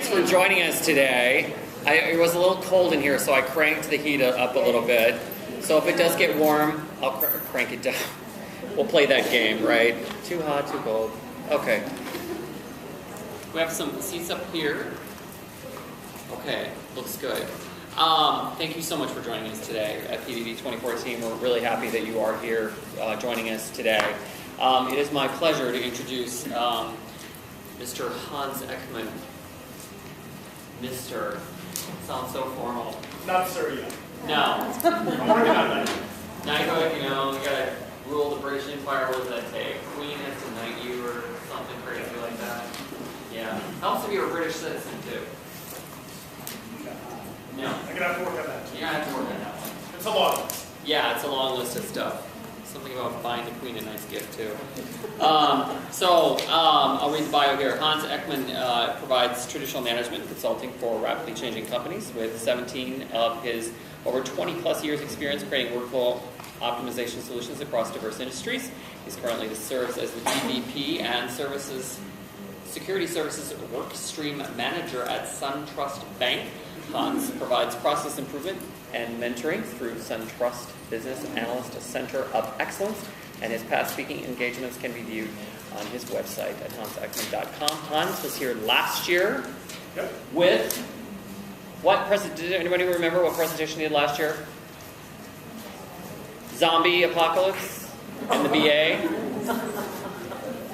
Thanks for joining us today. It was a little cold in here, so I cranked the heat up a little bit. So if it does get warm, I'll crank it down. We'll play that game, right? Too hot, too cold. Okay. We have some seats up here. Okay, looks good. Thank you so much for joining us today at PDD 2014. We're really happy that you are here joining us today. It is my pleasure to introduce Mr. Hans Ekman. Mr. Sounds so formal. Not sir yet. No. I'm working on that. Now you gotta rule the British Empire. What does that take? Queen has to knight you or something crazy like that. Yeah. Helps if you're a British citizen too. No. I'm gonna have to work on that. You're gonna have to work on that one. It's a long list. Yeah, it's a long list of stuff. Something about buying the Queen a nice gift too. I'll read the bio here. Hans Ekman provides traditional management consulting for rapidly changing companies with 17 of his over 20 plus years experience creating workflow optimization solutions across diverse industries. He's currently serves as the EVP and Security Services Workstream Manager at SunTrust Bank. Hans provides process improvement and mentoring through SunTrust Business Analyst Center of Excellence, and his past speaking engagements can be viewed on his website at hansekman.com. Hans was here last year with what presentation? Did anybody remember what presentation he did last year? Zombie apocalypse in the VA.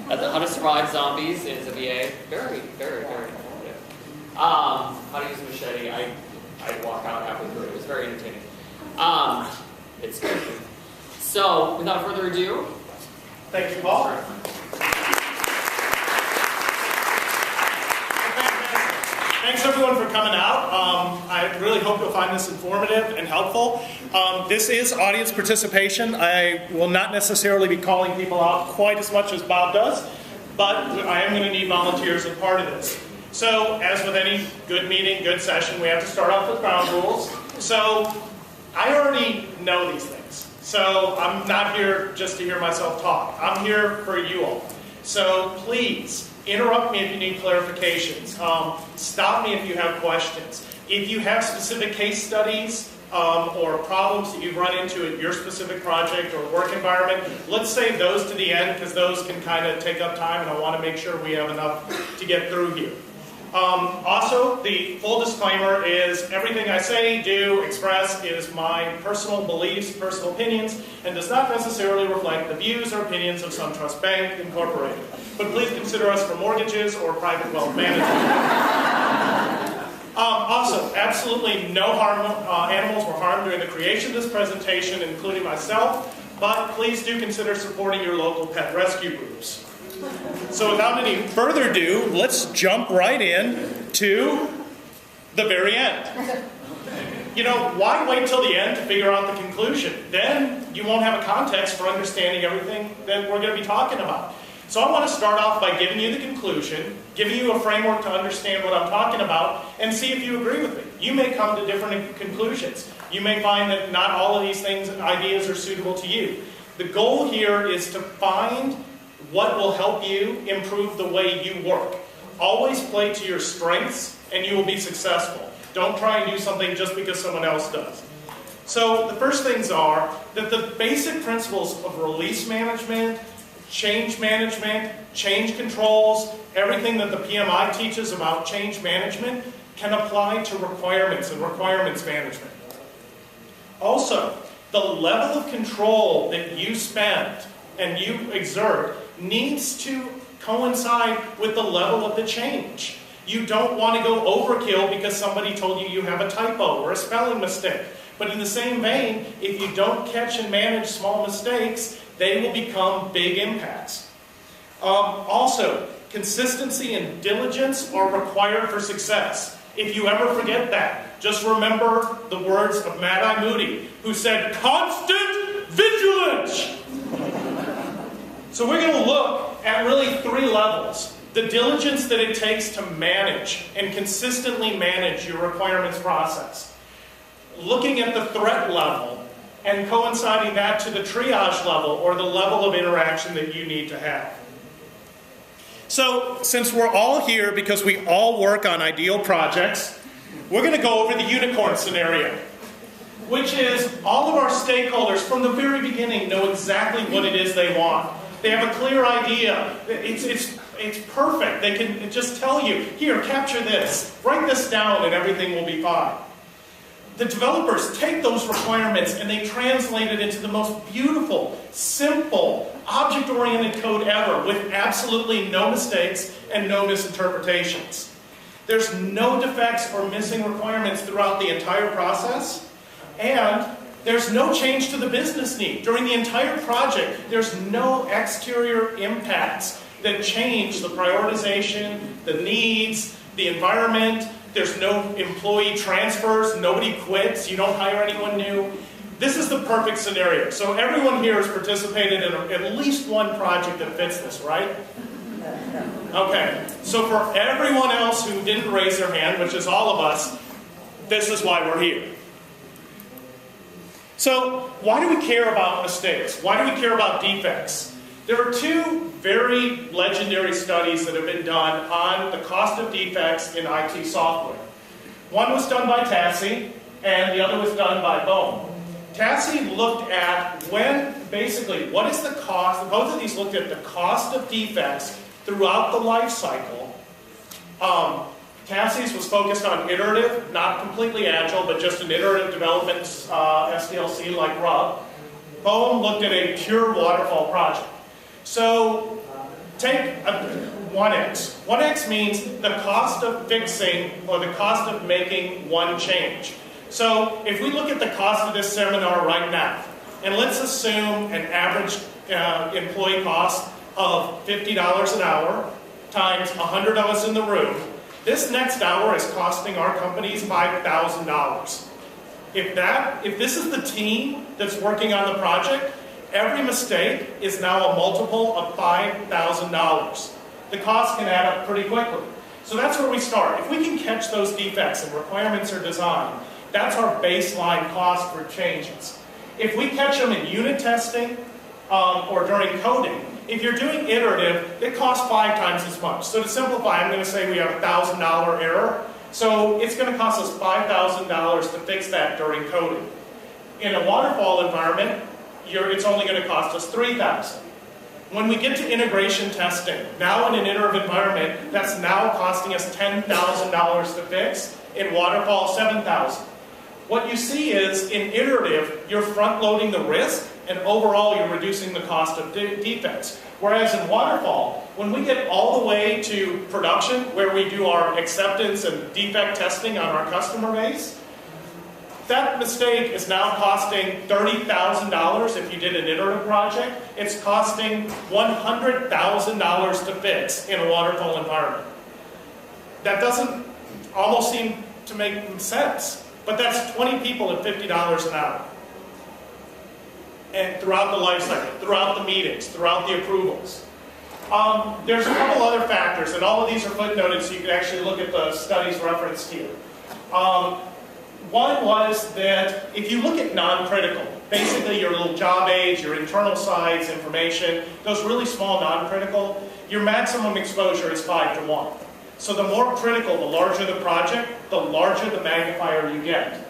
How to survive zombies in the VA. Very, very, very informative. How to use a machete. I'd walk out halfway through it. It was very entertaining. It's good. So, without further ado, thank you, Paul. Thanks everyone for coming out. I really hope you'll find this informative and helpful. This is audience participation. I will not necessarily be calling people out quite as much as Bob does, but I am going to need volunteers as part of this. So, as with any good meeting, good session, we have to start off with ground rules. So, I already know these things. So, I'm not here just to hear myself talk. I'm here for you all. So, please, interrupt me if you need clarifications. Stop me if you have questions. If you have specific case studies or problems that you've run into at your specific project or work environment, let's save those to the end because those can kind of take up time and I want to make sure we have enough to get through here. Also, the full disclaimer is everything I say, do, express is my personal beliefs, personal opinions, and does not necessarily reflect the views or opinions of SunTrust Bank Incorporated. But please consider us for mortgages or private wealth management. Also, absolutely no animals were harmed during the creation of this presentation, including myself, but please do consider supporting your local pet rescue groups. So without any further ado, let's jump right in to the very end. Why wait till the end to figure out the conclusion? Then you won't have a context for understanding everything that we're going to be talking about. So I want to start off by giving you the conclusion, giving you a framework to understand what I'm talking about, and see if you agree with me. You may come to different conclusions. You may find that not all of these things and ideas are suitable to you. The goal here is to find what will help you improve the way you work. Always play to your strengths and you will be successful. Don't try and do something just because someone else does. So the first things are that the basic principles of release management, change controls, everything that the PMI teaches about change management can apply to requirements and requirements management. Also, the level of control that you spend and you exert needs to coincide with the level of the change. You don't want to go overkill because somebody told you you have a typo or a spelling mistake. But in the same vein, if you don't catch and manage small mistakes, they will become big impacts. Also, consistency and diligence are required for success. If you ever forget that, just remember the words of Mad-Eye Moody, who said, "Constant vigilance." So we're going to look at really three levels. The diligence that it takes to manage and consistently manage your requirements process. Looking at the threat level and coinciding that to the triage level or the level of interaction that you need to have. So since we're all here because we all work on ideal projects, we're going to go over the unicorn scenario, which is all of our stakeholders from the very beginning know exactly what it is they want. They have a clear idea. It's perfect. They can just tell you, here, capture this, write this down, and everything will be fine. The developers take those requirements and they translate it into the most beautiful, simple, object-oriented code ever with absolutely no mistakes and no misinterpretations. There's no defects or missing requirements throughout the entire process, and there's no change to the business need. During the entire project, there's no exterior impacts that change the prioritization, the needs, the environment. There's no employee transfers, nobody quits, you don't hire anyone new. This is the perfect scenario. So everyone here has participated in at least one project that fits this, right? Okay, so for everyone else who didn't raise their hand, which is all of us, this is why we're here. So why do we care about mistakes? Why do we care about defects? There are two very legendary studies that have been done on the cost of defects in IT software. One was done by TASI, and the other was done by Bohm. TASI looked at what is the cost, both of these looked at the cost of defects throughout the life cycle. TASI's was focused on iterative, not completely agile, but just an iterative development SDLC like RUB. Bohm looked at a pure waterfall project. So take 1x. 1x means the cost of fixing or the cost of making one change. So if we look at the cost of this seminar right now, and let's assume an average employee cost of $50 an hour times 100 of us in the room, this next hour is costing our companies $5,000. If this is the team that's working on the project, every mistake is now a multiple of $5,000. The cost can add up pretty quickly. So that's where we start. If we can catch those defects and requirements are designed, that's our baseline cost for changes. If we catch them in unit testing or during coding, if you're doing iterative, it costs 5 times as much. So to simplify, I'm going to say we have a $1,000 error. So it's going to cost us $5,000 to fix that during coding. In a waterfall environment, it's only going to cost us $3,000. When we get to integration testing, now in an iterative environment, that's now costing us $10,000 to fix. In waterfall, $7,000. What you see is, in iterative, you're front-loading the risk, and overall you're reducing the cost of defects. Whereas in waterfall, when we get all the way to production, where we do our acceptance and defect testing on our customer base, that mistake is now costing $30,000 if you did an iterative project. It's costing $100,000 to fix in a waterfall environment. That doesn't almost seem to make sense, but that's 20 people at $50 an hour. And throughout the life cycle, throughout the meetings, throughout the approvals. There's a couple other factors, and all of these are footnoted so you can actually look at the studies referenced here. One was that if you look at non-critical, basically your little job age, your internal size information, those really small non-critical, your maximum exposure is 5 to 1. So the more critical, the larger the project, the larger the magnifier you get.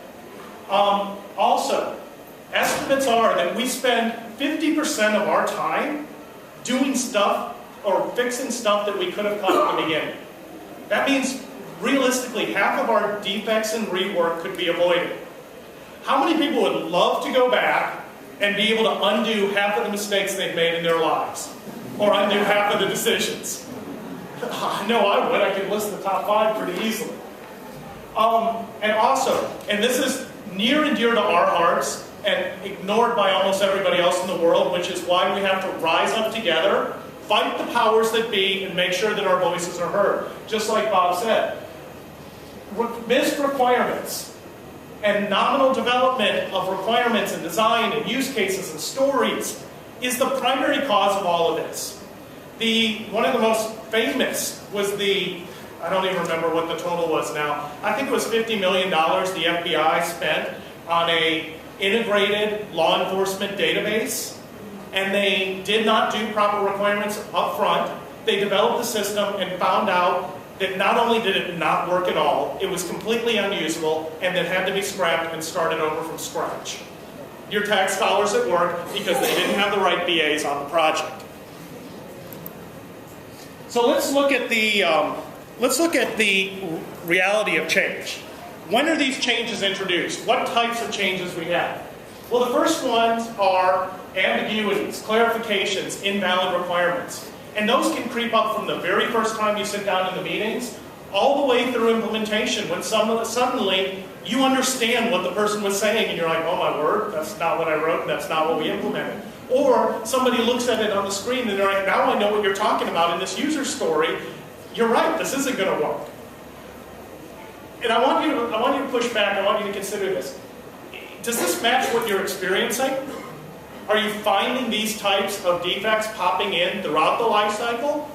Also, estimates are that we spend 50% of our time doing stuff or fixing stuff that we could have caught at the beginning. That means realistically, half of our defects and rework could be avoided. How many people would love to go back and be able to undo half of the mistakes they've made in their lives? Or undo half of the decisions? I know I would. I could list the top 5 pretty easily. And also, and this is near and dear to our hearts and ignored by almost everybody else in the world, which is why we have to rise up together, fight the powers that be, and make sure that our voices are heard. Just like Bob said. Missed requirements and nominal development of requirements and design and use cases and stories is the primary cause of all of this. One of the most famous was I don't even remember what the total was now. I think it was $50 million the FBI spent on an integrated law enforcement database, and they did not do proper requirements up front, they developed the system and found out that not only did it not work at all, it was completely unusable and that had to be scrapped and started over from scratch. Your tax dollars at work because they didn't have the right BAs on the project. So let's look at the reality of change. When are these changes introduced? What types of changes we have? Well, the first ones are ambiguities, clarifications, invalid requirements. And those can creep up from the very first time you sit down in the meetings, all the way through implementation, when suddenly you understand what the person was saying and you're like, oh my word, that's not what I wrote, and that's not what we implemented. Or somebody looks at it on the screen and they're like, now I know what you're talking about in this user story. You're right, this isn't going to work. And I want you to push back, I want you to consider this. Does this match what you're experiencing? Are you finding these types of defects popping in throughout the life cycle?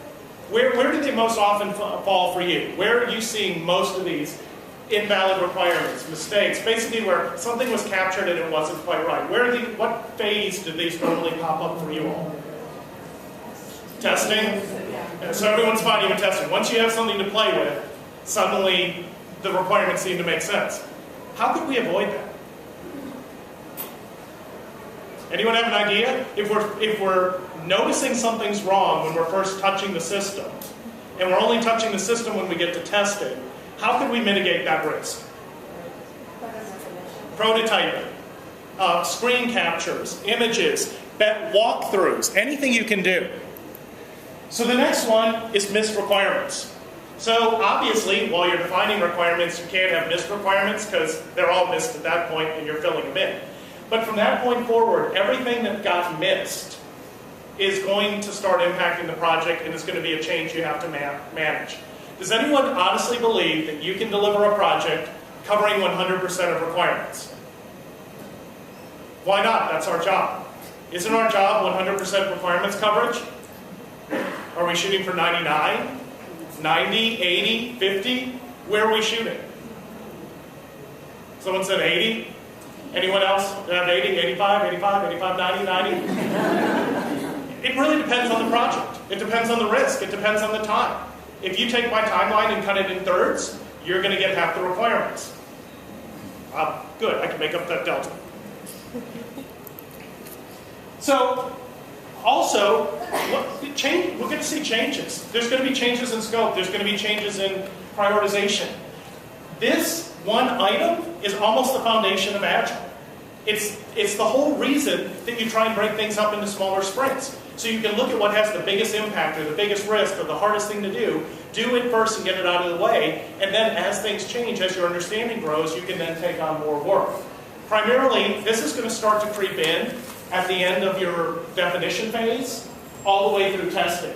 Where do they most often fall for you? Where are you seeing most of these invalid requirements, mistakes, basically where something was captured and it wasn't quite right? What phase did these normally pop up for you all? Testing? So everyone's fine even testing. Once you have something to play with, suddenly the requirements seem to make sense. How could we avoid that? Anyone have an idea? If we're noticing something's wrong when we're first touching the system, and we're only touching the system when we get to testing, how could we mitigate that risk? Prototyping, screen captures, images, walkthroughs, anything you can do. So the next one is missed requirements. So obviously, while you're defining requirements, you can't have missed requirements because they're all missed at that point and you're filling them in. But from that point forward, everything that got missed is going to start impacting the project and it's going to be a change you have to manage. Does anyone honestly believe that you can deliver a project covering 100% of requirements? Why not? That's our job. Isn't our job 100% requirements coverage? Are we shooting for 99, 90, 80, 50? Where are we shooting? Someone said 80? Anyone else have 80, 85, 85, 85, 90, 90? It really depends on the project. It depends on the risk. It depends on the time. If you take my timeline and cut it in thirds, you're going to get half the requirements. Good, I can make up that delta. So, also, we're going to see changes. There's going to be changes in scope. There's going to be changes in prioritization. This one item is almost the foundation of Agile. It's the whole reason that you try and break things up into smaller sprints. So you can look at what has the biggest impact or the biggest risk or the hardest thing to do it first and get it out of the way, and then as things change, as your understanding grows, you can then take on more work. Primarily, this is going to start to creep in at the end of your definition phase, all the way through testing.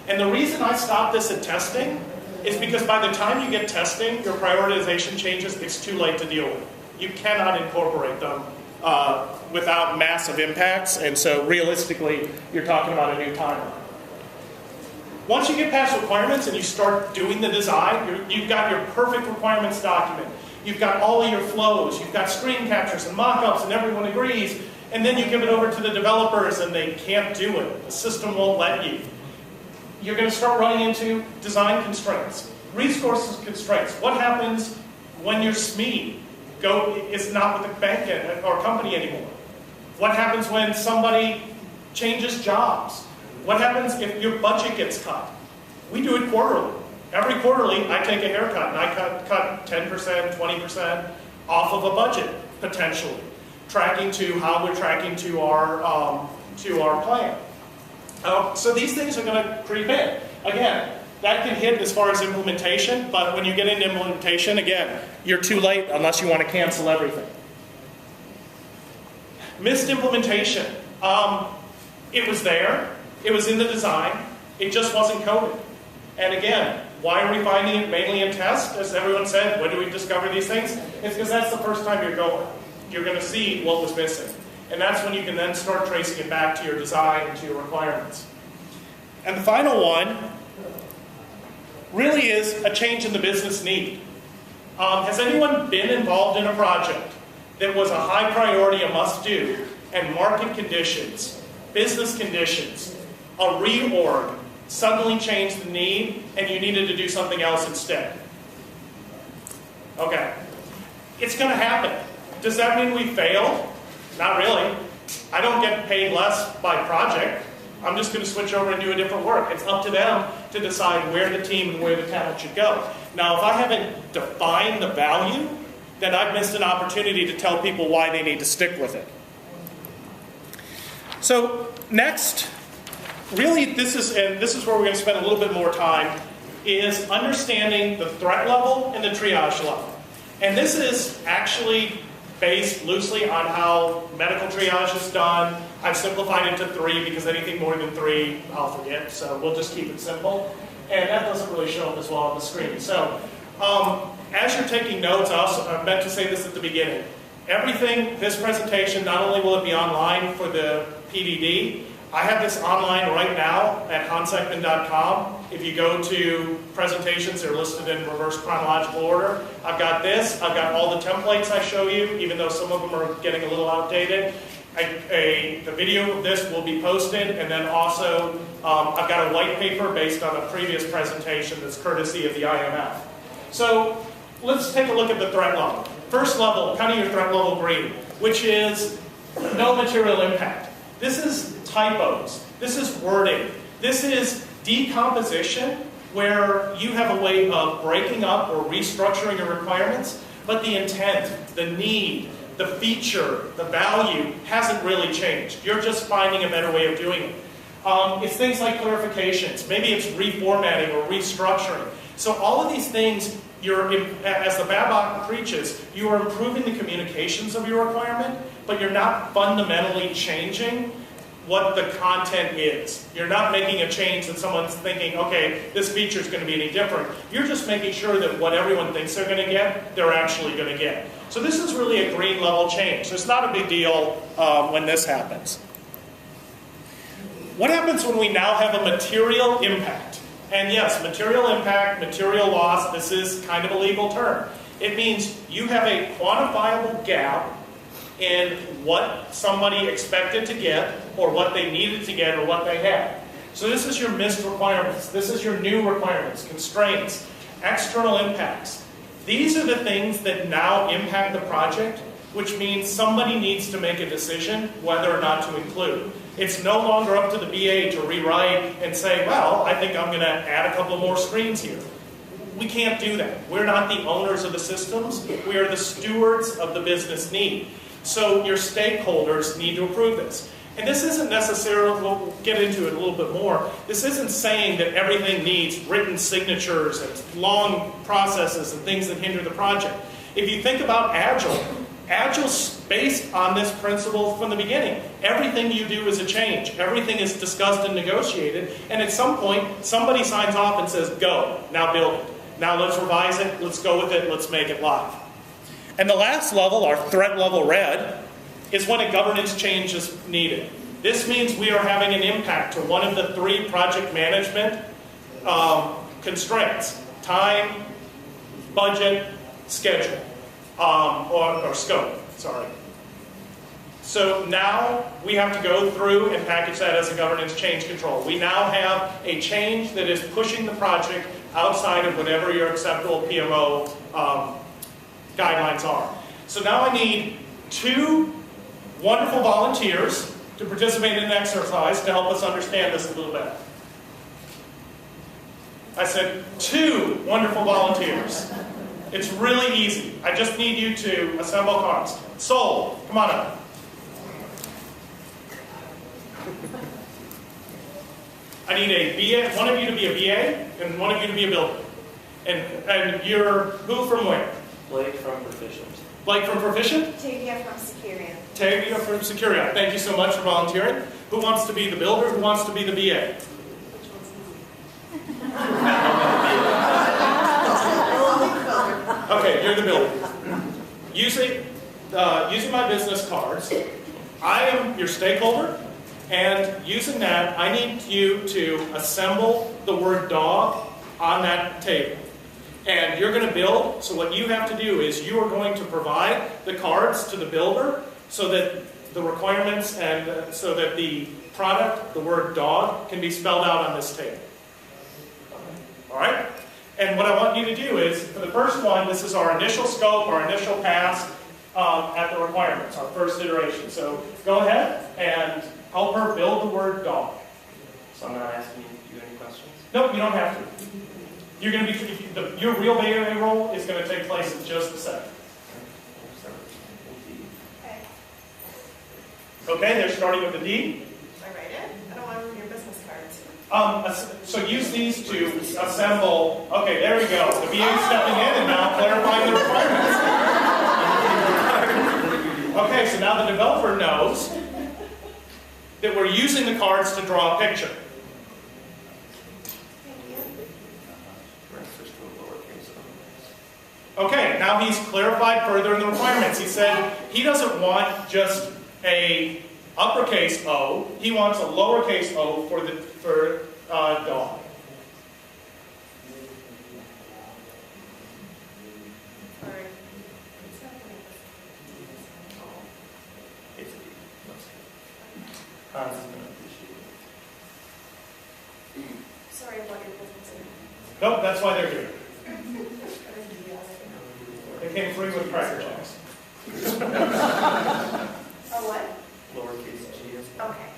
And the reason I stopped this at testing is because by the time you get testing, your prioritization changes, it's too late to deal with. You cannot incorporate them without massive impacts, and so realistically, you're talking about a new timeline. Once you get past requirements and you start doing the design, you've got your perfect requirements document. You've got all of your flows. You've got screen captures and mock-ups, and everyone agrees. And then you give it over to the developers, and they can't do it. The system won't let you. You're going to start running into design constraints, resources constraints. What happens when your SME is not with the bank or company anymore? What happens when somebody changes jobs? What happens if your budget gets cut? We do it quarterly. Every quarterly, I take a haircut, and I cut 10%, 20% off of a budget, potentially, tracking to how we're tracking to our plan. So these things are going to creep in. Again, that can hit as far as implementation, but when you get into implementation, again, you're too late unless you want to cancel everything. Missed implementation. It was there. It was in the design. It just wasn't coded. And again, why are we finding it mainly in test? As everyone said, when do we discover these things? It's because that's the first time you're going. You're going to see what was missing. And that's when you can then start tracing it back to your design and to your requirements. And the final one really is a change in the business need. Has anyone been involved in a project that was a high priority, a must-do, and market conditions, business conditions, a reorg, suddenly changed the need and you needed to do something else instead? Okay. It's going to happen. Does that mean we failed? Not really. I don't get paid less by project. I'm just going to switch over and do a different work. It's up to them to decide where the team and where the talent should go. Now, if I haven't defined the value, then I've missed an opportunity to tell people why they need to stick with it. So next, really this is where we're going to spend a little bit more time, is understanding the threat level and the triage level. And this is actually based loosely on how medical triage is done. I've simplified it to 3 because anything more than 3 I'll forget, so we'll just keep it simple. And that doesn't really show up as well on the screen. So as you're taking notes, I meant to say this at the beginning. Everything, this presentation, not only will it be online for the PDD, I have this online right now at hansekman.com. If you go to presentations, they're listed in reverse chronological order. I've got this. I've got all the templates I show you, even though some of them are getting a little outdated. The video of this will be posted, and then also I've got a white paper based on a previous presentation that's courtesy of the IMF. So let's take a look at the threat level. First level, kind of your threat level green, which is no material impact. This is typos. This is wording. This is decomposition, where you have a way of breaking up or restructuring your requirements, but the intent, the need, the feature, the value hasn't really changed. You're just finding a better way of doing it. It's things like clarifications. Maybe it's reformatting or restructuring. So all of these things, as the Babak preaches, you are improving the communications of your requirement, but you're not fundamentally changing what the content is. You're not making a change that someone's thinking, okay, this feature is going to be any different. You're just making sure that what everyone thinks they're going to get, they're actually going to get. So this is really a green level change. It's not a big deal when this happens. What happens when we now have a material impact? And yes, material impact, material loss, this is kind of a legal term. It means you have a quantifiable gap in what somebody expected to get, or what they needed to get, or what they had. So this is your missed requirements. This is your new requirements, constraints, external impacts. These are the things that now impact the project, which means somebody needs to make a decision whether or not to include. It's no longer up to the BA to rewrite and say, well, I think I'm going to add a couple more screens here. We can't do that. We're not the owners of the systems. We are the stewards of the business need. So your stakeholders need to approve this. And this isn't necessarily, we'll get into it a little bit more, this isn't saying that everything needs written signatures and long processes and things that hinder the project. If you think about Agile, Agile's based on this principle from the beginning. Everything you do is a change. Everything is discussed and negotiated. And at some point, somebody signs off and says, go, now build it. Now let's revise it, let's go with it, let's make it live. And the last level, our threat level red, is when a governance change is needed. This means we are having an impact to one of the 3 project management constraints: time, budget, schedule, or scope, sorry. So now we have to go through and package that as a governance change control. We now have a change that is pushing the project outside of whatever your acceptable PMO guidelines are. So now I need 2 wonderful volunteers to participate in an exercise to help us understand this a little better. I said 2 wonderful volunteers. It's really easy. I just need you to assemble cards. Sol, come on up. I need a BA, one of you to be a BA, and one of you to be a builder. And you're who from where? Blake from Proficient. Blake from Proficient? Tavia from Securian. Tavia from Securian. Thank you so much for volunteering. Who wants to be the builder? Who wants to be the BA? Okay, you're the builder. Using my business cards, I am your stakeholder, and using that, I need you to assemble the word dog on that table. And you're going to build, so what you have to do is you are going to provide the cards to the builder so that the requirements and so that the product, the word dog, can be spelled out on this table. All right? And what I want you to do is, for the first one, this is our initial scope, our initial pass at the requirements, our first iteration. So go ahead and help her build the word dog. So I'm not asking you any questions? Nope, you don't have to. You're going to be, your real BA role is going to take place in just a second. Okay, they're starting with the D. I write it? I don't want your business cards. So use these to assemble. Okay, there we go. The BA is stepping in and now clarifying the requirements. Okay, so now the developer knows that we're using the cards to draw a picture. Okay, now he's clarified further in the requirements. He said he doesn't want just a uppercase O, he wants a lowercase o for dog. Sorry. It's a D. Hans is going to appreciate it. Sorry, I'm plugging business in. Nope, that's why they're here. They came free with Cracker Jacks. Oh, what? Lowercase g is Okay.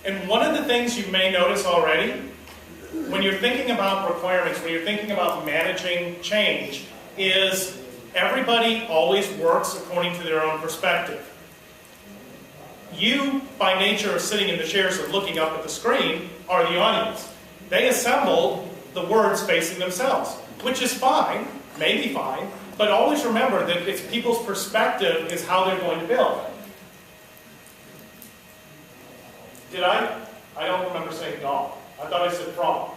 And one of the things you may notice already, when you're thinking about requirements, when you're thinking about managing change, is everybody always works according to their own perspective. You, by nature of sitting in the chairs and looking up at the screen, are the audience. They assembled the words facing themselves, which is fine, may be fine, but always remember that it's people's perspective is how they're going to build. Did I? I don't remember saying dog. I thought I said frog.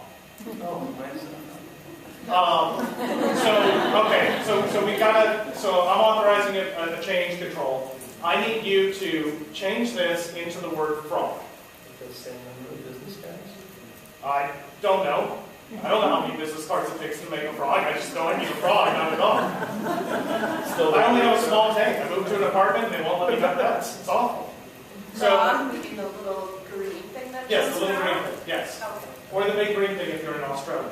So I'm authorizing a change control. I need you to change this into the word frog. the same number of business cards? I don't know. I don't know how many business cards it takes to make a frog. I just know I need a frog, not a dog. Still, I only have a small tank. I moved to an apartment and they won't let me have pets. It's awful. So, Dog, you mean the little green thing that yes, the goes little green around? thing, yes. Okay. Or the big green thing if you're in Australia.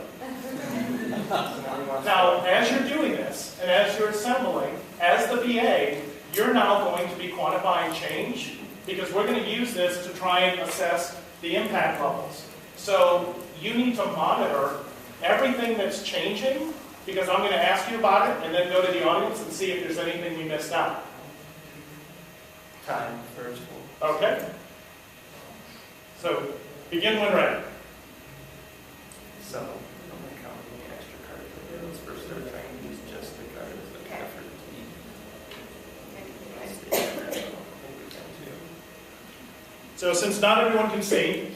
now Now, as you're doing this, and as you're assembling, as the VA, you're now going to be quantifying change, because we're going to use this to try and assess the impact levels. So you need to monitor everything that's changing, because I'm going to ask you about it, and then go to the audience and see if there's anything we missed out. time first. Okay? So, begin when ready. So, I'm not counting the extra card for the first they're trying to use just the card as an Okay. effort to eat. So since not everyone can see,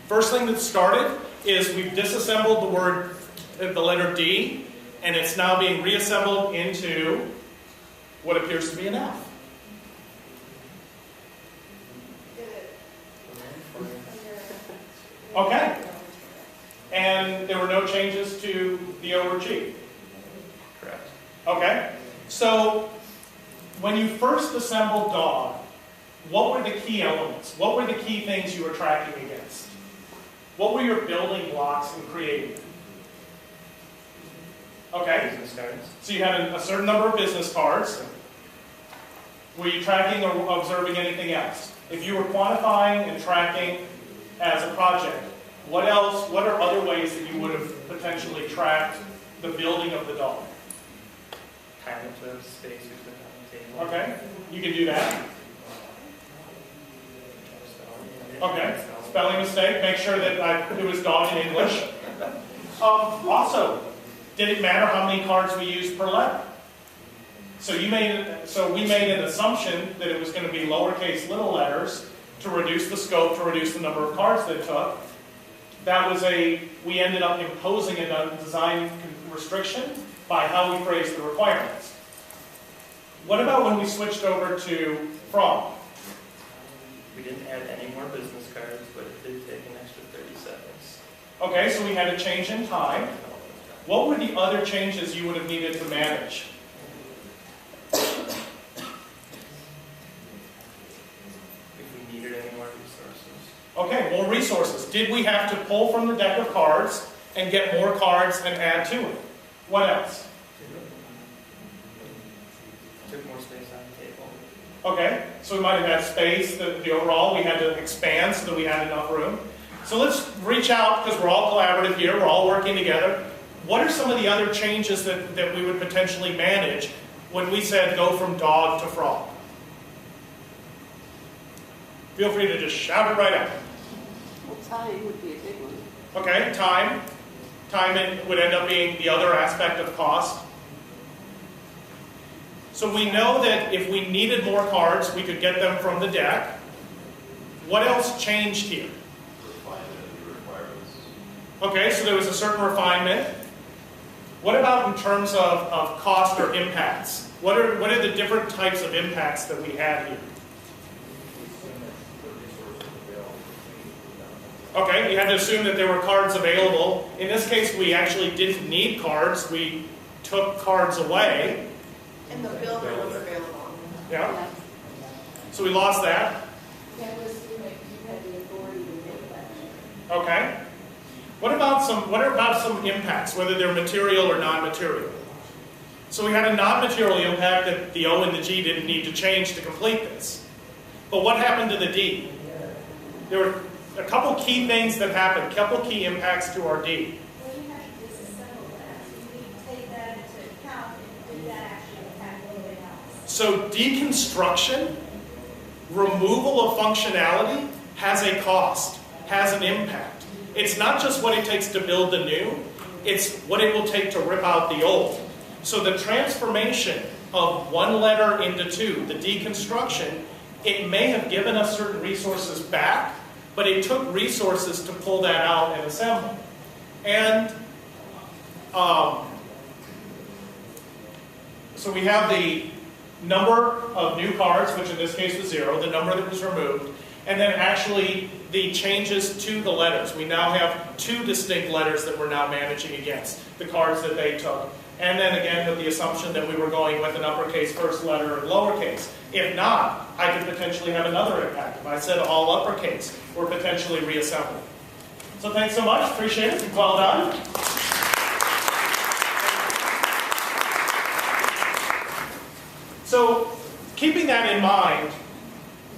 first thing that started is we've disassembled the word, the letter D, and it's now being reassembled into what appears to be an F. Did it Okay. And there were no changes to the O or G. Correct. Okay. So when you first assembled dog, what were the key elements? What were the key things you were tracking against? What were your building blocks in creating it? Okay. Business cards. So you had a certain number of business cards. Were you tracking or observing anything else? If you were quantifying and tracking as a project, what else? What are other ways that you would have potentially tracked the building of the dog? Time of space who's been on the table. Okay, you can do that. Okay, spelling mistake. Make sure that it was dog in English. Also, did it matter how many cards we used per letter? So we made an assumption that it was going to be lowercase little letters to reduce the scope, to reduce the number of cards that it took. We ended up imposing a design restriction by how we phrased the requirements. What about when we switched over to frog? We didn't add any more business cards, but it did take an extra 30 seconds. Okay, so we had a change in time. What were the other changes you would have needed to manage? Okay, more resources. Did we have to pull from the deck of cards and get more cards and add to it? What else? Took more space on the table. Okay, so we might have had space, the overall, we had to expand so that we had enough room. So let's reach out, because we're all collaborative here, we're all working together. What are some of the other changes that we would potentially manage when we said go from dog to frog? Feel free to just shout it right out. Well, time would be a big one. Okay, time. Time would end up being the other aspect of cost. So we know that if we needed more cards, we could get them from the deck. What else changed here? Okay, so there was a certain refinement. What about in terms of cost or impacts? What are the different types of impacts that we had here? Okay, you had to assume that there were cards available. In this case, we actually didn't need cards. We took cards away. And the builder was available. Yeah. So we lost that. That was, you had the authority to make that. Okay. What about some impacts, whether they're material or non-material? So we had a non-material impact that the O and the G didn't need to change to complete this. But what happened to the D? There were a couple key things that happened, a couple key impacts to our D. Well, you have to disassemble that. So you need to take that into account and did that actually impact anything else? So deconstruction, removal of functionality, has a cost, has an impact. It's not just what it takes to build the new, it's what it will take to rip out the old. So the transformation of one letter into two, the deconstruction, it may have given us certain resources back, but it took resources to pull that out and assemble. And so we have the number of new cards, which in this case was 0, the number that was removed, and then actually the changes to the letters. We now have 2 distinct letters that we're now managing against, the cards that they took. And then again with the assumption that we were going with an uppercase first letter and lowercase. If not, I could potentially have another impact. If I said all uppercase, we're potentially reassembling. So thanks so much, appreciate it, well done. So keeping that in mind,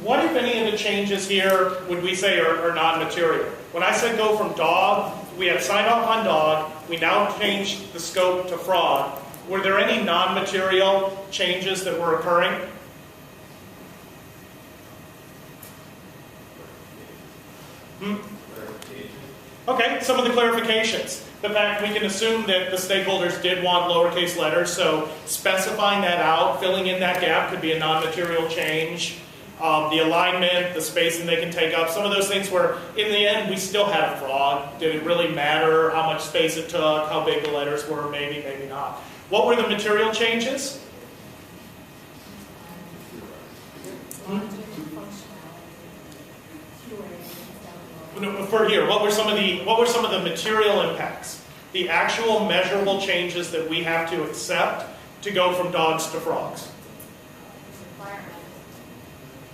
what, if any, of the changes here would we say are non-material? When I said go from dog, we had signed off on dog, we now changed the scope to frog. Were there any non-material changes that were occurring? Okay, some of the clarifications. The fact we can assume that the stakeholders did want lowercase letters, so specifying that out, filling in that gap could be a non-material change. The alignment, the spacing they can take up, some of those things where, in the end, we still had a frog. Did it really matter how much space it took, how big the letters were? Maybe, maybe not. What were the material changes? For here, what were some of the material impacts? The actual measurable changes that we have to accept to go from dogs to frogs.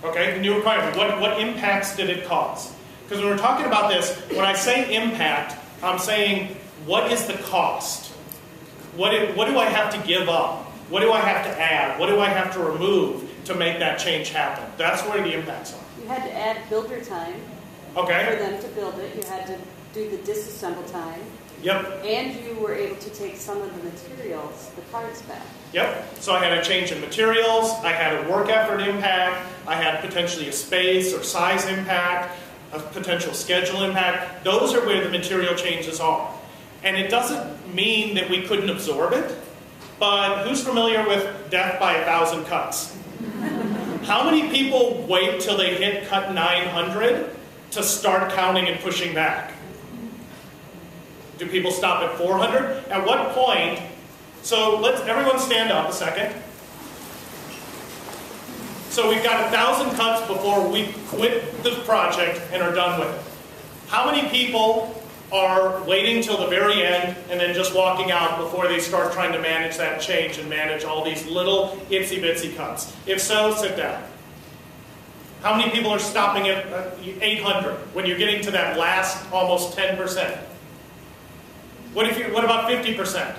Okay, the new requirement. What impacts did it cause? Because when we're talking about this, when I say impact, I'm saying what is the cost? What do I have to give up? What do I have to add? What do I have to remove to make that change happen? That's where the impacts are. You had to add builder time Okay. for them to build it. You had to do the disassemble time. Yep. And you were able to take some of the materials, the cards back. Yep. So I had a change in materials, I had a work effort impact, I had potentially a space or size impact, a potential schedule impact. Those are where the material changes are. And it doesn't mean that we couldn't absorb it, but who's familiar with death by 1,000 cuts? How many people wait till they hit cut 900 to start counting and pushing back? Do people stop at 400? At what point? So let's everyone stand up a second. So we've got 1,000 cuts before we quit the project and are done with it. How many people are waiting till the very end and then just walking out before they start trying to manage that change and manage all these little itsy bitsy cuts? If so, sit down. How many people are stopping at 800 when you're getting to that last almost 10%? What about 50%?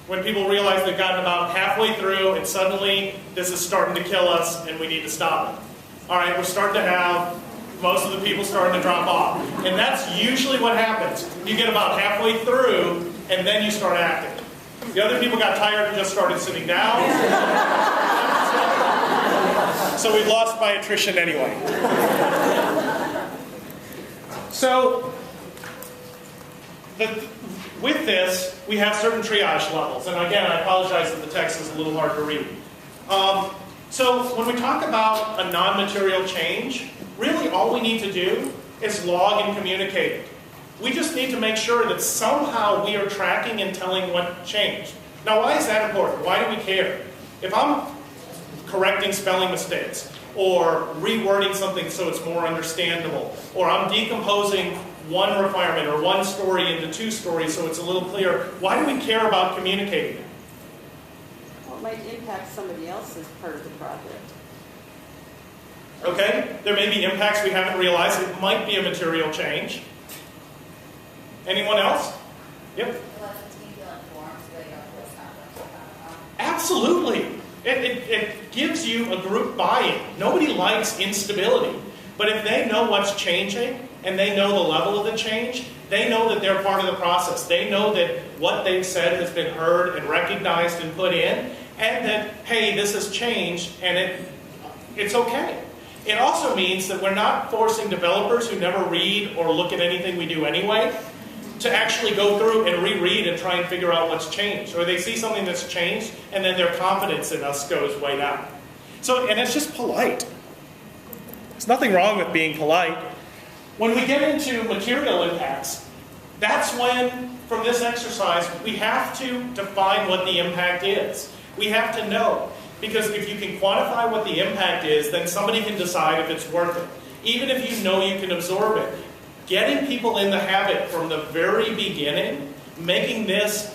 When people realize they've gotten about halfway through and suddenly this is starting to kill us and we need to stop it. All right, we're starting to have most of the people starting to drop off. And that's usually what happens. You get about halfway through and then you start acting. The other people got tired and just started sitting down. So we've lost by attrition anyway. So with this, we have certain triage levels. And again, I apologize if the text is a little hard to read. So when we talk about a non-material change, really all we need to do is log and communicate it. We just need to make sure that somehow we are tracking and telling what changed. Now, why is that important? Why do we care? If I'm correcting spelling mistakes, or rewording something so it's more understandable, or I'm decomposing one requirement or one story into two stories so it's a little clearer, why do we care about communicating it? Well, it might impact somebody else as part of the project. Okay, there may be impacts we haven't realized. It might be a material change. Anyone else? Yep. Absolutely. It gives you a group buy-in. Nobody likes instability. But if they know what's changing and they know the level of the change, they know that they're part of the process. They know that what they've said has been heard and recognized and put in, and that, hey, this has changed and it's okay. It also means that we're not forcing developers who never read or look at anything we do anyway to actually go through and reread and try and figure out what's changed. Or they see something that's changed and then their confidence in us goes way down. So, and it's just polite. There's nothing wrong with being polite. When we get into material impacts, that's when, from this exercise, we have to define what the impact is. We have to know. Because if you can quantify what the impact is, then somebody can decide if it's worth it. Even if you know you can absorb it. Getting people in the habit from the very beginning, making this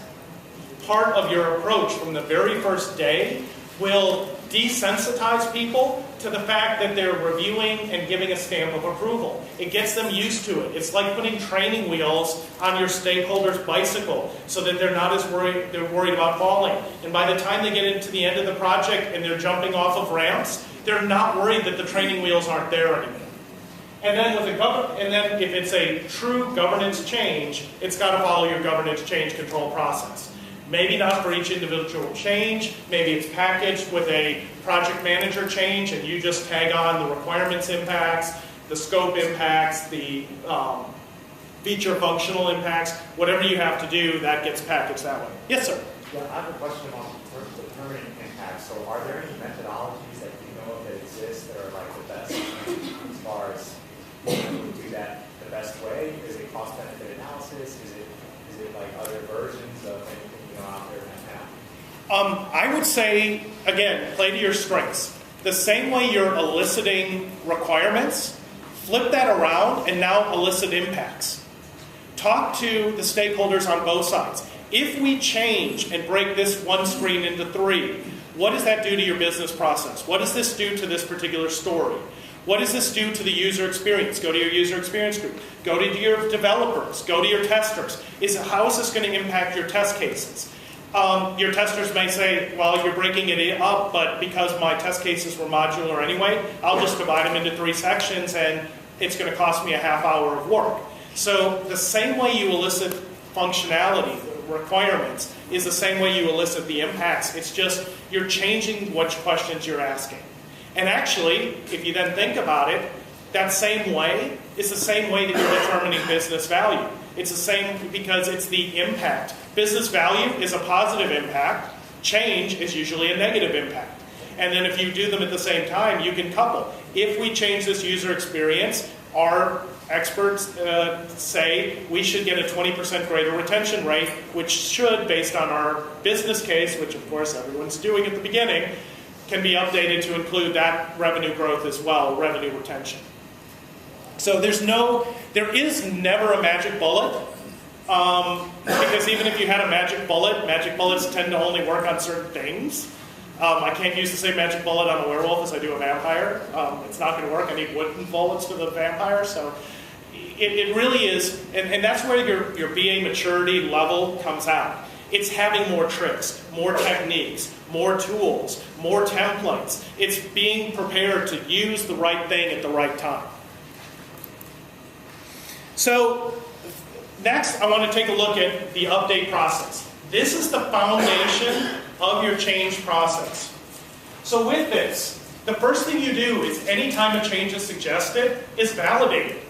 part of your approach from the very first day, will desensitize people to the fact that they're reviewing and giving a stamp of approval. It gets them used to it. It's like putting training wheels on your stakeholder's bicycle so that they're not as worried, they're worried about falling. And by the time they get into the end of the project and they're jumping off of ramps, they're not worried that the training wheels aren't there anymore. And then if it's a true governance change, it's got to follow your governance change control process. Maybe not for each individual change. Maybe it's packaged with a project manager change and you just tag on the requirements impacts, the scope impacts, the feature functional impacts. Whatever you have to do, that gets packaged that way. Yes, sir? Yeah, I have a question on the permanent impacts. So are there any methodologies that you know of that exist that are like the best as far as do that the best way? Is it cost-benefit analysis? Is it like other versions of anything out there right now? I would say, again, play to your strengths. The same way you're eliciting requirements, flip that around and now elicit impacts. Talk to the stakeholders on both sides. If we change and break this one screen into 3, what does that do to your business process? What does this do to this particular story? What does this do to the user experience? Go to your user experience group. Go to your developers. Go to your testers. How is this going to impact your test cases? Your testers may say, well, you're breaking it up, but because my test cases were modular anyway, I'll just divide them into 3 sections and it's going to cost me a half hour of work. So the same way you elicit functionality, the requirements, is the same way you elicit the impacts. It's just you're changing which questions you're asking. And actually, if you then think about it, that same way is the same way that you're determining business value. It's the same because it's the impact. Business value is a positive impact. Change is usually a negative impact. And then if you do them at the same time, you can couple. If we change this user experience, our experts say we should get a 20% greater retention rate, which should, based on our business case, which of course everyone's doing at the beginning, can be updated to include that revenue growth as well, revenue retention. So there is never a magic bullet, because even if you had a magic bullets tend to only work on certain things. I can't use the same magic bullet on a werewolf as I do a vampire. It's not going to work. I need wooden bullets for the vampire. So it really is, and that's where your BA maturity level comes out. It's having more tricks, more techniques, more tools, more templates. It's being prepared to use the right thing at the right time. So next, I want to take a look at the update process. This is the foundation of your change process. So with this, the first thing you do is anytime a change is suggested, is validate it.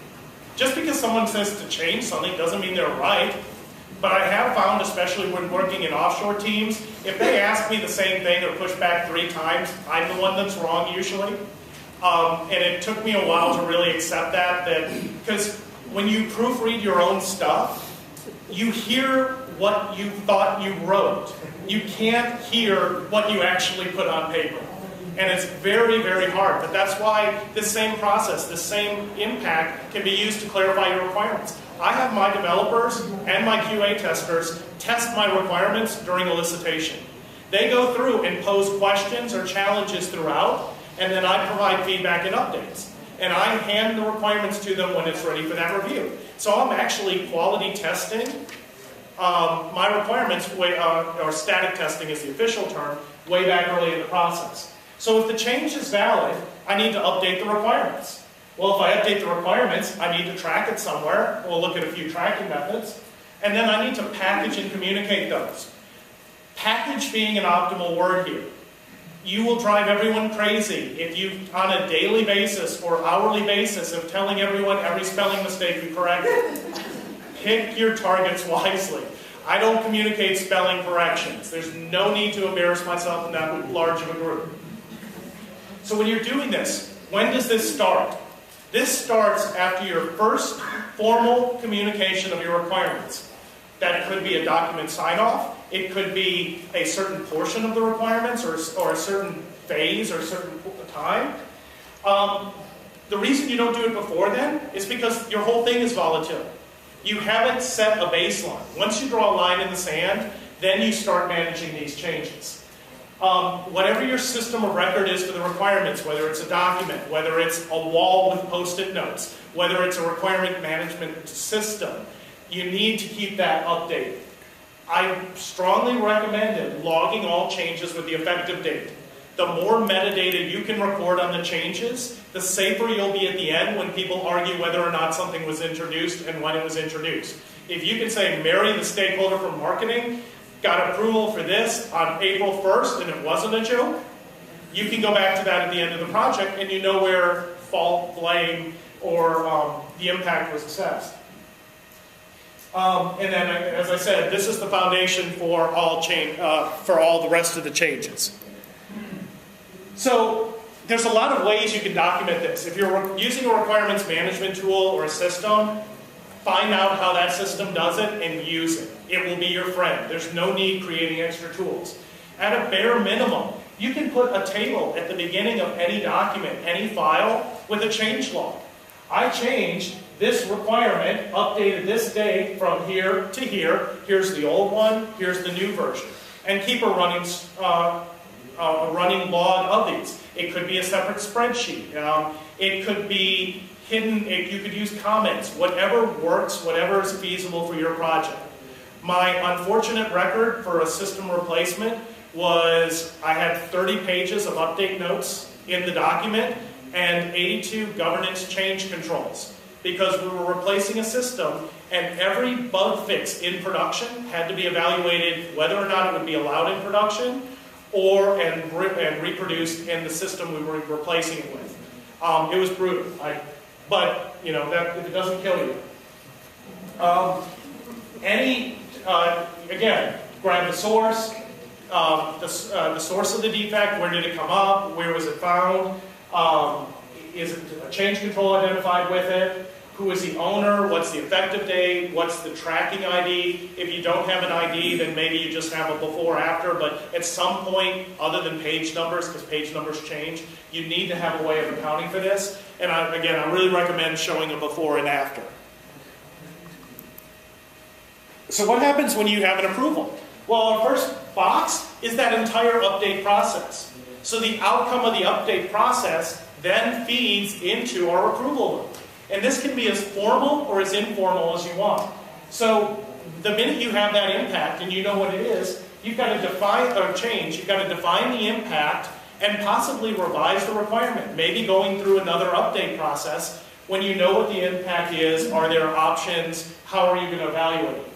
Just because someone says to change something doesn't mean they're right. But I have found, especially when working in offshore teams, if they ask me the same thing or push back 3 times, I'm the one that's wrong usually. And it took me a while to really accept that because when you proofread your own stuff, you hear what you thought you wrote. You can't hear what you actually put on paper. And it's very, very hard. But that's why this same process, this same impact can be used to clarify your requirements. I have my developers and my QA testers test my requirements during elicitation. They go through and pose questions or challenges throughout, and then I provide feedback and updates. And I hand the requirements to them when it's ready for that review. So I'm actually quality testing my requirements, or static testing is the official term, way back early in the process. So if the change is valid, I need to update the requirements. Well, if I update the requirements, I need to track it somewhere. We'll look at a few tracking methods. And then I need to package and communicate those. Package being an optimal word here. You will drive everyone crazy if you, on a daily basis or hourly basis, of telling everyone every spelling mistake you corrected. Pick your targets wisely. I don't communicate spelling corrections. There's no need to embarrass myself in that large of a group. So when you're doing this, when does this start? This starts after your first formal communication of your requirements. That could be a document sign-off. It could be a certain portion of the requirements or a certain phase or a certain time. The reason you don't do it before then is because your whole thing is volatile. You haven't set a baseline. Once you draw a line in the sand, then you start managing these changes. Whatever your system of record is for the requirements, whether it's a document, whether it's a wall with post-it notes, whether it's a requirement management system, you need to keep that updated. I strongly recommend logging all changes with the effective date. The more metadata you can record on the changes, the safer you'll be at the end when people argue whether or not something was introduced and when it was introduced. If you can say, Mary, the stakeholder from marketing, got approval for this on April 1st and it wasn't a joke, you can go back to that at the end of the project and you know where fault, blame, or the impact was assessed. And then, as I said, this is the foundation for all the rest of the changes. So there's a lot of ways you can document this. If you're using a requirements management tool or a system, find out how that system does it and use it. It will be your friend. There's no need creating extra tools. At a bare minimum, you can put a table at the beginning of any document, any file, with a change log. I changed this requirement, updated this date from here to here. Here's the old one, here's the new version. And keep a running log of these. It could be a separate spreadsheet. It could be hidden. You could use comments. Whatever works, whatever is feasible for your project. My unfortunate record for a system replacement was I had 30 pages of update notes in the document and 82 governance change controls. Because we were replacing a system and every bug fix in production had to be evaluated whether or not it would be allowed in production and reproduced in the system we were replacing it with. It was brutal. But you know, that if it doesn't kill you. Again, grab the source, the source of the defect, where did it come up, where was it found, is it a change control identified with it, who is the owner, what's the effective date, what's the tracking ID. If you don't have an ID, then maybe you just have a before after, but at some point, other than page numbers, because page numbers change, you need to have a way of accounting for this. And I really recommend showing a before and after. So what happens when you have an approval? Well, our first box is that entire update process. So the outcome of the update process then feeds into our approval loop. And this can be as formal or as informal as you want. So the minute you have that impact and you know what it is, you've got to define or change. You've got to define the impact and possibly revise the requirement. Maybe going through another update process when you know what the impact is. Are there options? How are you going to evaluate it?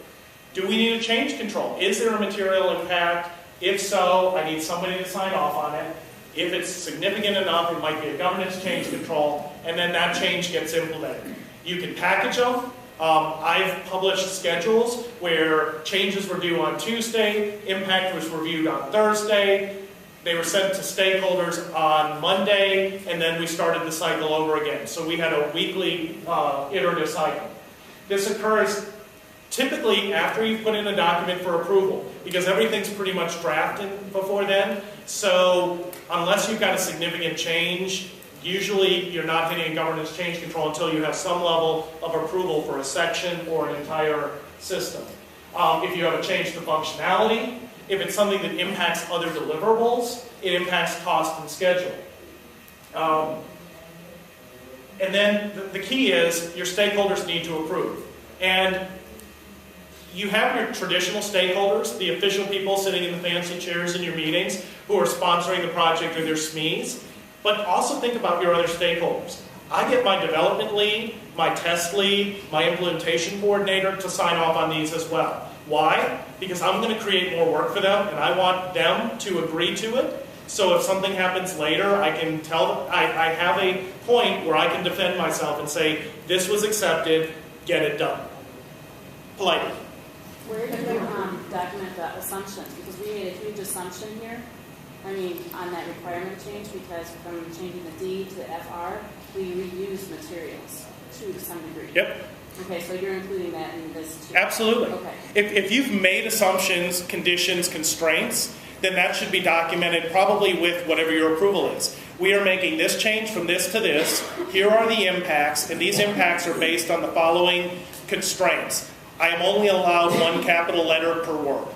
Do we need a change control? Is there a material impact? If so, I need somebody to sign off on it. If it's significant enough, it might be a governance change control, and then that change gets implemented. You can package them. I've published schedules where changes were due on Tuesday, impact was reviewed on Thursday, they were sent to stakeholders on Monday, and then we started the cycle over again. So we had a weekly iterative cycle. This occurs typically after you've put in a document for approval, because everything's pretty much drafted before then. So unless you've got a significant change, usually you're not hitting a governance change control until you have some level of approval for a section or an entire system. If you have a change to functionality, if it's something that impacts other deliverables, it impacts cost and schedule. And then the key is your stakeholders need to approve. And you have your traditional stakeholders, the official people sitting in the fancy chairs in your meetings who are sponsoring the project or their SMEs, but also think about your other stakeholders. I get my development lead, my test lead, my implementation coordinator to sign off on these as well. Why? Because I'm going to create more work for them and I want them to agree to it. So if something happens later, I can tell them, I have a point where I can defend myself and say, this was accepted, get it done. Politely. Where do you document the assumptions? Because we made a huge assumption here. I mean, on that requirement change, because from changing the D to the FR, we reuse materials to some degree. Yep. Okay, so you're including that in this too? Absolutely. Okay. If you've made assumptions, conditions, constraints, then that should be documented probably with whatever your approval is. We are making this change from this to this. Here are the impacts, and these impacts are based on the following constraints. I am only allowed one capital letter per word.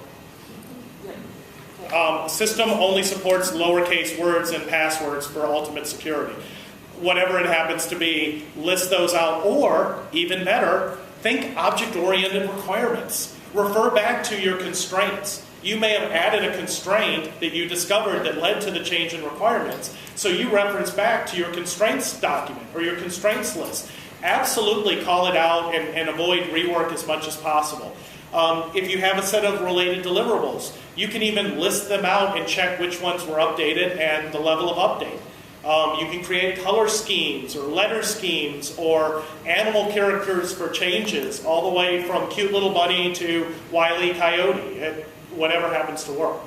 System only supports lowercase words and passwords for ultimate security. Whatever it happens to be, list those out, or even better, think object-oriented requirements. Refer back to your constraints. You may have added a constraint that you discovered that led to the change in requirements, so you reference back to your constraints document or your constraints list. Absolutely call it out and avoid rework as much as possible. If you have a set of related deliverables, you can even list them out and check which ones were updated and the level of update. You can create color schemes or letter schemes or animal characters for changes, all the way from cute little bunny to Wile E. Coyote, whatever happens to work.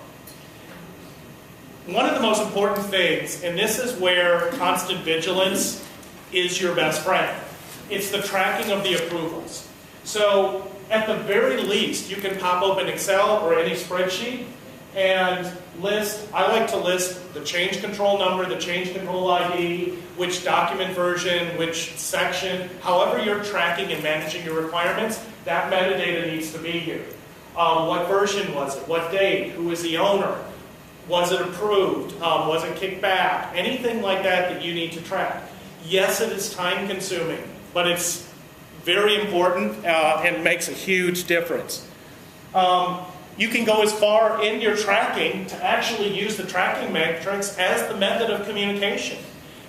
One of the most important things, and this is where constant vigilance is your best friend, it's the tracking of the approvals. So at the very least, you can pop open Excel or any spreadsheet and list, I like to list the change control number, the change control ID, which document version, which section, however you're tracking and managing your requirements, that metadata needs to be here. What version was it? What date? Who is the owner? Was it approved? Was it kicked back? Anything like that that you need to track. Yes, it is time consuming, but it's very important and makes a huge difference. You can go as far in your tracking to actually use the tracking metrics as the method of communication.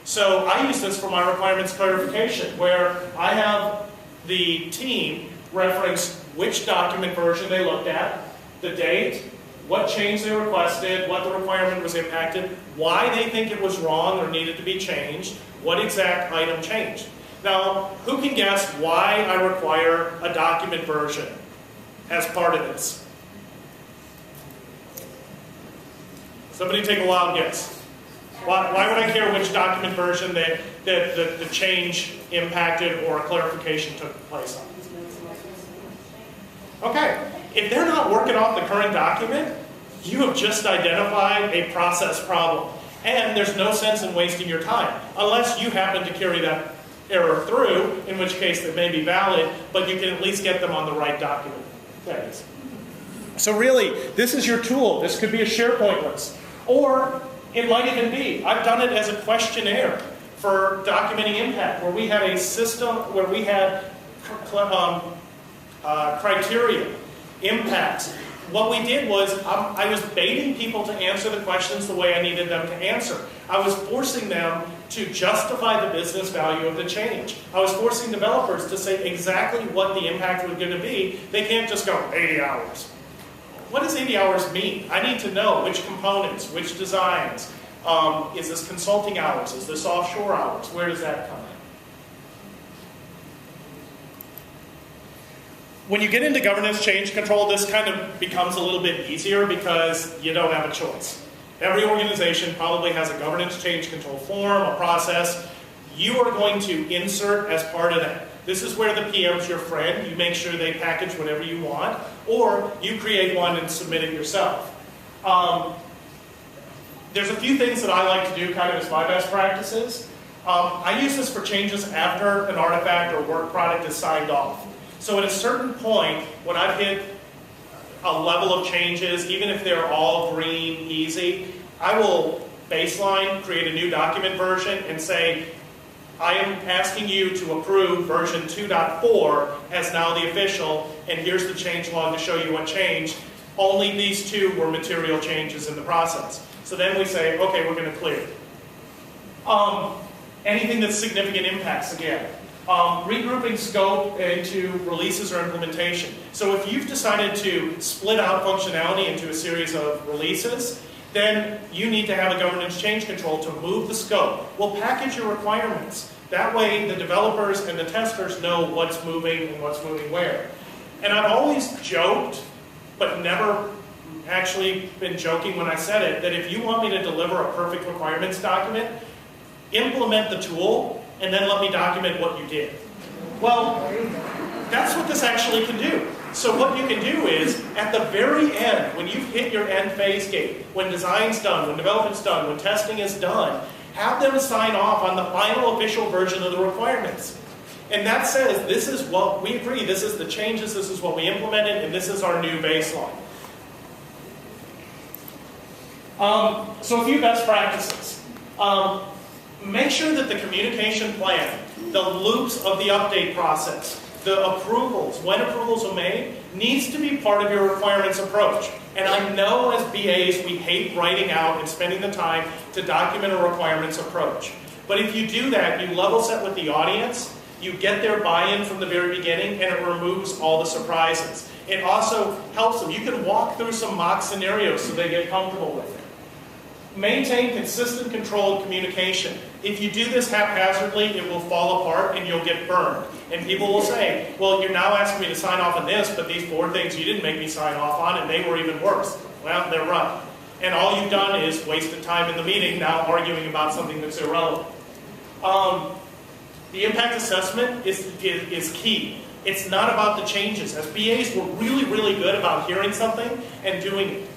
So I use this for my requirements clarification, where I have the team reference which document version they looked at, the date, what change they requested, what the requirement was impacted, why they think it was wrong or needed to be changed, what exact item changed. Now, who can guess why I require a document version as part of this? Somebody take a wild guess. Why would I care which document version that the change impacted or a clarification took place on? Okay, if they're not working off the current document, you have just identified a process problem. And there's no sense in wasting your time, unless you happen to carry that error through, in which case that may be valid, but you can at least get them on the right document. Thanks. So really, this is your tool. This could be a SharePoint list. Or it might even be, I've done it as a questionnaire for documenting impact, where we had a system, where we had criteria, impacts. What we did was, I was baiting people to answer the questions the way I needed them to answer. I was forcing them to justify the business value of the change. I was forcing developers to say exactly what the impact was going to be. They can't just go 80 hours. What does 80 hours mean? I need to know which components, which designs. Is this consulting hours? Is this offshore hours? Where does that come in? When you get into governance change control, this kind of becomes a little bit easier because you don't have a choice. Every organization probably has a governance change control form, a process. You are going to insert as part of that. This is where the PM's your friend. You make sure they package whatever you want, or you create one and submit it yourself. There's a few things that I like to do kind of as my best practices. I use this for changes after an artifact or work product is signed off. So at a certain point, when I've hit a level of changes, even if they're all green, easy, I will baseline, create a new document version, and say, I am asking you to approve version 2.4 as now the official, and here's the change log to show you what changed. Only these two were material changes in the process. So then we say, okay, we're going to clear. Anything that's significant impacts, again. Regrouping scope into releases or implementation. So if you've decided to split out functionality into a series of releases, then you need to have a governance change control to move the scope. We'll package your requirements. That way the developers and the testers know what's moving and what's moving where. And I've always joked, but never actually been joking when I said it, that if you want me to deliver a perfect requirements document, implement the tool, and then let me document what you did. Well, that's what this actually can do. So what you can do is, at the very end, when you've hit your end phase gate, when design's done, when development's done, when testing is done, have them sign off on the final official version of the requirements. And that says, this is what we agree, this is the changes, this is what we implemented, and this is our new baseline. So a few best practices. Make sure that the communication plan, the loops of the update process, the approvals, when approvals are made, needs to be part of your requirements approach. And I know as BAs we hate writing out and spending the time to document a requirements approach. But if you do that, you level set with the audience, you get their buy-in from the very beginning, and it removes all the surprises. It also helps them. You can walk through some mock scenarios so they get comfortable with it. Maintain consistent, controlled communication. If you do this haphazardly, it will fall apart and you'll get burned. And people will say, well, you're now asking me to sign off on this, but these 4 things you didn't make me sign off on, and they were even worse. Well, they're right. And all you've done is wasted time in the meeting now arguing about something that's irrelevant. The impact assessment is key. It's not about the changes. As BAs, we're really, really good about hearing something and doing it.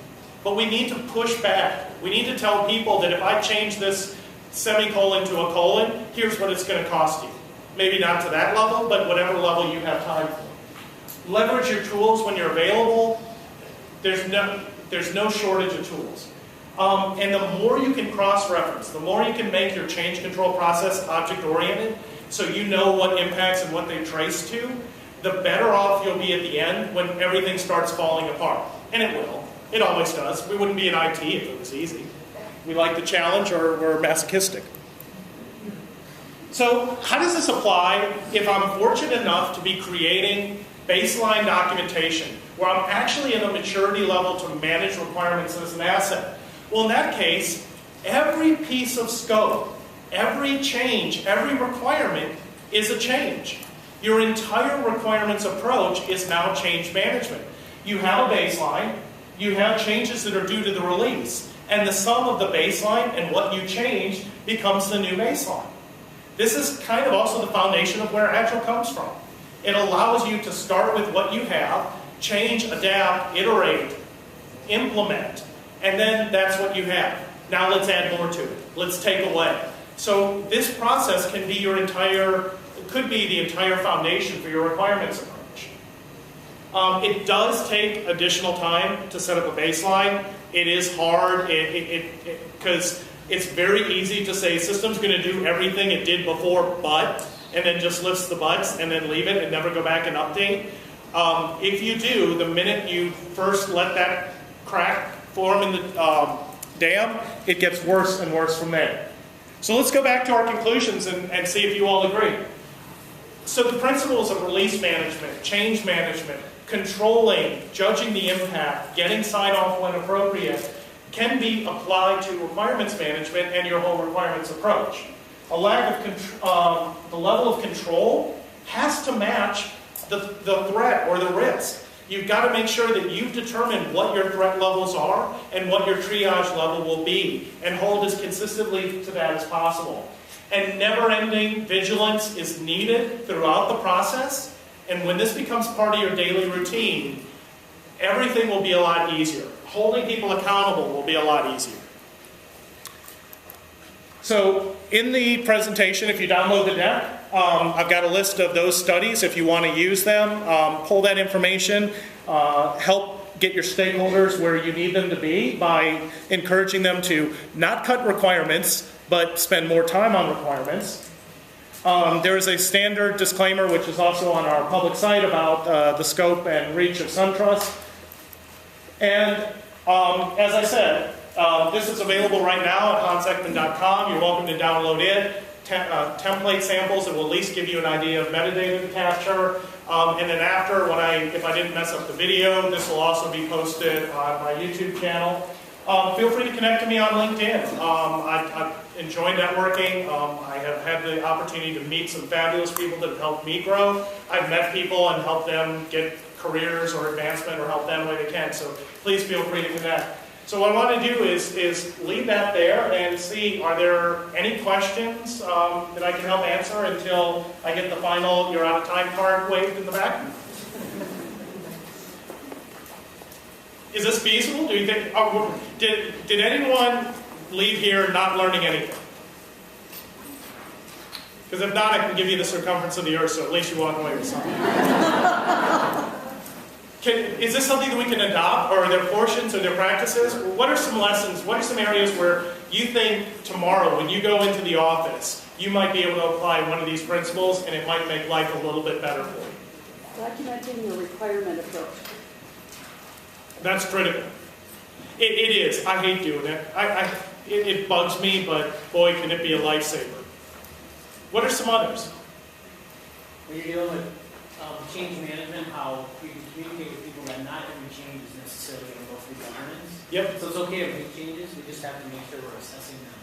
But we need to push back. We need to tell people that if I change this semicolon to a colon, here's what it's going to cost you. Maybe not to that level, but whatever level you have time for. Leverage your tools when you're available. There's no shortage of tools. And the more you can cross-reference, the more you can make your change control process object-oriented, so you know what impacts and what they trace to, the better off you'll be at the end when everything starts falling apart. And it will. It always does. We wouldn't be in IT if it was easy. We like the challenge, or we're masochistic. So how does this apply if I'm fortunate enough to be creating baseline documentation where I'm actually at a maturity level to manage requirements as an asset? Well, in that case, every piece of scope, every change, every requirement is a change. Your entire requirements approach is now change management. You have a baseline. You have changes that are due to the release. And the sum of the baseline and what you change becomes the new baseline. This is kind of also the foundation of where Agile comes from. It allows you to start with what you have, change, adapt, iterate, implement, and then that's what you have. Now let's add more to it. Let's take away. So this process can be your entire, it could be the entire foundation for your requirements approach. It does take additional time to set up a baseline. It is hard because it's very easy to say system's going to do everything it did before, but, and then just lifts the buts and then leave it and never go back and update. If you do, the minute you first let that crack form in the dam, it gets worse and worse from there. So let's go back to our conclusions and see if you all agree. So the principles of release management, change management, controlling, judging the impact, getting sign-off when appropriate, can be applied to requirements management and your whole requirements approach. The level of control has to match the threat or the risk. You've got to make sure that you've determined what your threat levels are and what your triage level will be, and hold as consistently to that as possible. And never-ending vigilance is needed throughout the process. And when this becomes part of your daily routine, everything will be a lot easier. Holding people accountable will be a lot easier. So in the presentation, if you download the deck, I've got a list of those studies if you want to use them. Pull that information, help get your stakeholders where you need them to be by encouraging them to not cut requirements, but spend more time on requirements. There is a standard disclaimer, which is also on our public site, about the scope and reach of SunTrust. And as I said, this is available right now at hansekman.com. You're welcome to download it. Template samples that will at least give you an idea of metadata to capture. And then after, if I didn't mess up the video, this will also be posted on my YouTube channel. Feel free to connect to me on LinkedIn. I've enjoyed networking. I have had the opportunity to meet some fabulous people that have helped me grow. I've met people and helped them get careers or advancement, or help them the way they can. So please feel free to connect. So what I want to do is leave that there and see, are there any questions that I can help answer until I get the final "you're out of time" card waved in the back? Is this feasible? Do you think? Did anyone leave here not learning anything? Because if not, I can give you the circumference of the Earth, so at least you walk away with something. Is this something that we can adopt, or are there portions, or there practices? What are some lessons? What are some areas where you think tomorrow, when you go into the office, you might be able to apply one of these principles, and it might make life a little bit better for you? Documenting your requirement approach. That's critical. It is. I hate doing it. It bugs me, but boy, can it be a lifesaver. What are some others? When you're dealing with change management, how you can communicate with people that not every change is necessarily going to go through governance. Yep. So it's okay to make changes. We just have to make sure we're assessing them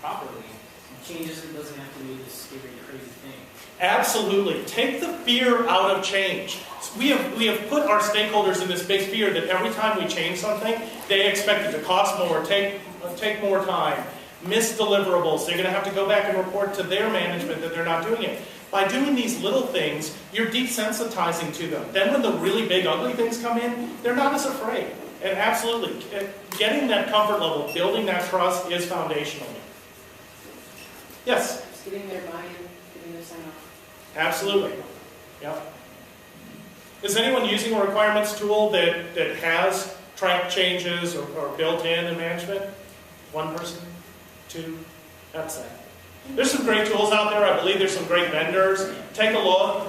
properly. And changes doesn't have to be this scary, crazy thing. Absolutely. Take the fear out of change. We have put our stakeholders in this big fear that every time we change something, they expect it to cost more, take more time, miss deliverables. They're going to have to go back and report to their management that they're not doing it. By doing these little things, you're desensitizing to them. Then when the really big, ugly things come in, they're not as afraid. And absolutely, getting that comfort level, building that trust is foundational. Yes? Just getting their buy-in, getting their sign-off. Absolutely. Yeah. Is anyone using a requirements tool that has track changes or built in management? One person? Two? That's it. There's some great tools out there. I believe there's some great vendors. Take a look.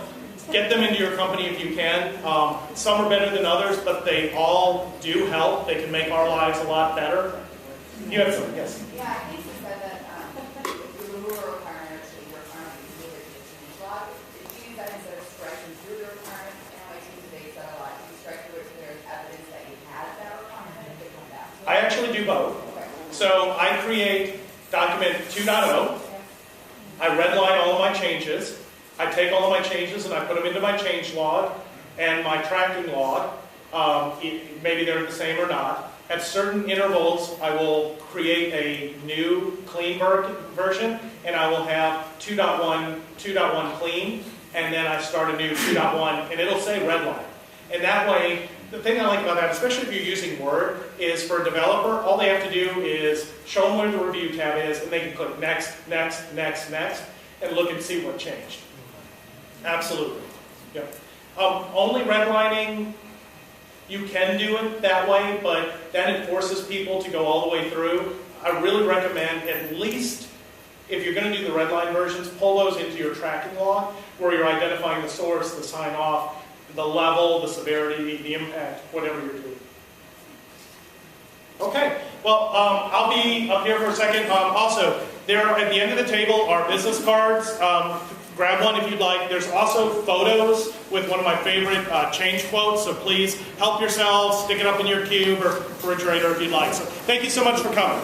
Get them into your company if you can. Some are better than others, but they all do help. They can make our lives a lot better. You have some, yes? Yeah, I think you said that if you remove a requirement, the requirement is delivered to the change log. If you use that instead of striking through the requirement, and my team today said a lot, you strike through it so there's evidence that you had that requirement and they come back. I actually do both. Okay. So I create document 2.0. I redline all of my changes. I take all of my changes and I put them into my change log and my tracking log. Maybe they're the same or not. At certain intervals, I will create a new clean version, and I will have 2.1 clean, and then I start a new 2.1, and it'll say redline. And that way, the thing I like about that, especially if you're using Word, is for a developer, all they have to do is show them where the review tab is, and they can click next, next, next, next, and look and see what changed. Absolutely. Yep. Only redlining, you can do it that way, but then it forces people to go all the way through. I really recommend, at least if you're going to do the redline versions, pull those into your tracking log where you're identifying the source, the sign off, the level, the severity, the impact, whatever you're doing. Okay, well, I'll be up here for a second. Also, there at the end of the table are business cards. Grab one if you'd like. There's also photos with one of my favorite change quotes, so please help yourselves, stick it up in your cube or refrigerator if you'd like. So thank you so much for coming.